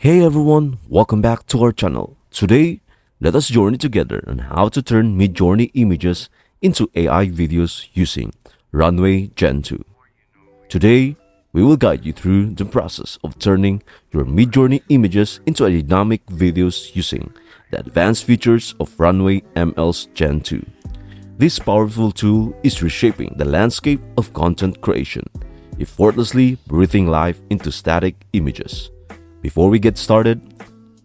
Hey everyone, welcome back to our channel. Today, let us journey together on how to turn Midjourney images into AI videos using Runway Gen-2. Today, we will guide you through the process of turning your Midjourney images into dynamic videos using the advanced features of Runway ML's Gen-2. This powerful tool is reshaping the landscape of content creation, effortlessly breathing life into static images. Before we get started,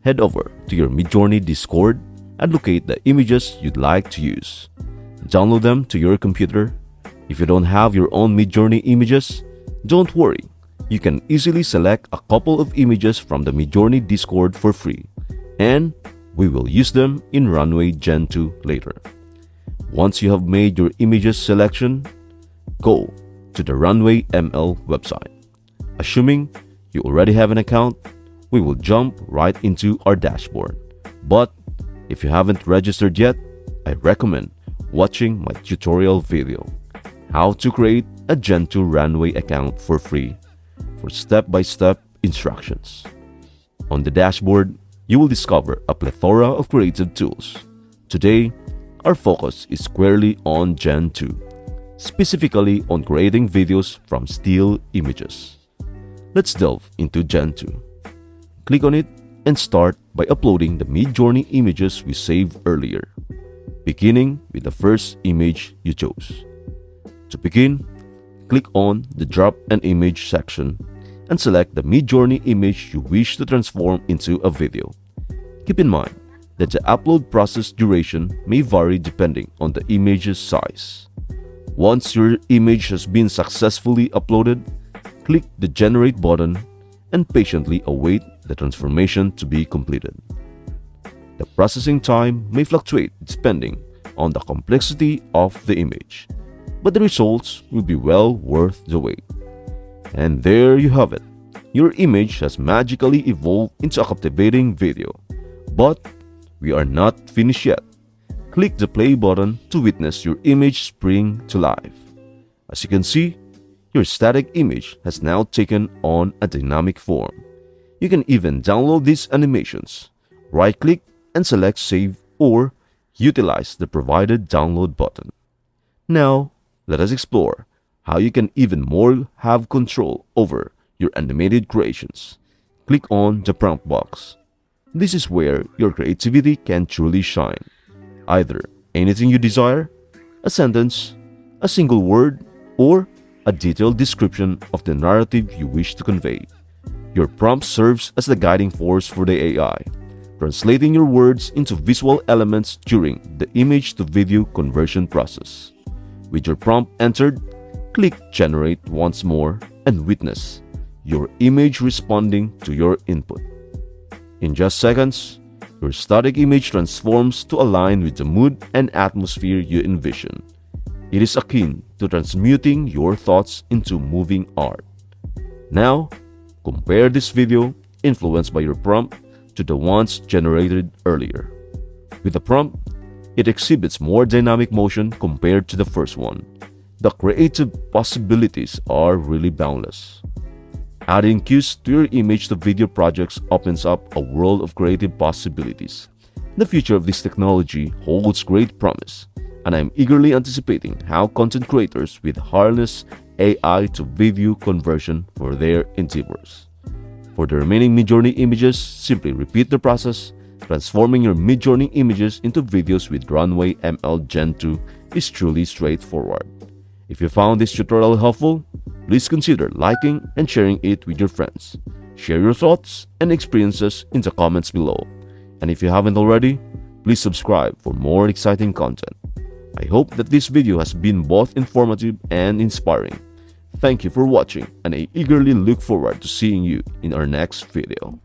head over to your Midjourney Discord and locate the images you'd like to use. Download them to your computer. If you don't have your own Midjourney images, don't worry. You can easily select a couple of images from the Midjourney Discord for free, and we will use them in Runway Gen-2 later. Once you have made your images selection, go to the Runway ML website. Assuming you already have an account, we will jump right into our dashboard. But if you haven't registered yet, I recommend watching my tutorial video, How to Create a Gen-2 Runway Account for Free, for step-by-step instructions. On the dashboard, you will discover a plethora of creative tools. Today, our focus is squarely on Gen-2, specifically on creating videos from still images. Let's delve into Gen-2. Click on it and start by uploading the Midjourney images we saved earlier, beginning with the first image you chose. To begin, click on the Drop an Image section and select the Midjourney image you wish to transform into a video. Keep in mind that the upload process duration may vary depending on the image's size. Once your image has been successfully uploaded, click the Generate button and patiently await the transformation to be completed. The processing time may fluctuate depending on the complexity of the image, but the results will be well worth the wait. And there you have it. Your image has magically evolved into a captivating video. But we are not finished yet. Click the play button to witness your image spring to life. As you can see, your static image has now taken on a dynamic form. You can even download these animations. Right-click and select Save or utilize the provided download button. Now, let us explore how you can even more have control over your animated creations. Click on the prompt box. This is where your creativity can truly shine. Either anything you desire, a sentence, a single word, or a detailed description of the narrative you wish to convey. Your prompt serves as the guiding force for the AI, translating your words into visual elements during the image-to-video conversion process. With your prompt entered, click Generate once more and witness your image responding to your input. In just seconds, your static image transforms to align with the mood and atmosphere you envision. It is akin to transmuting your thoughts into moving art. Now, compare this video, influenced by your prompt, to the ones generated earlier. With the prompt, it exhibits more dynamic motion compared to the first one. The creative possibilities are really boundless. Adding cues to your image-to-video projects opens up a world of creative possibilities. The future of this technology holds great promise, and I'm eagerly anticipating how content creators will harness AI to video conversion for their endeavors. For the remaining Midjourney images, simply repeat the process. Transforming your Midjourney images into videos with Runway ML Gen-2 is truly straightforward. If you found this tutorial helpful, please consider liking and sharing it with your friends. Share your thoughts and experiences in the comments below. And if you haven't already, please subscribe for more exciting content. I hope that this video has been both informative and inspiring. Thank you for watching, and I eagerly look forward to seeing you in our next video.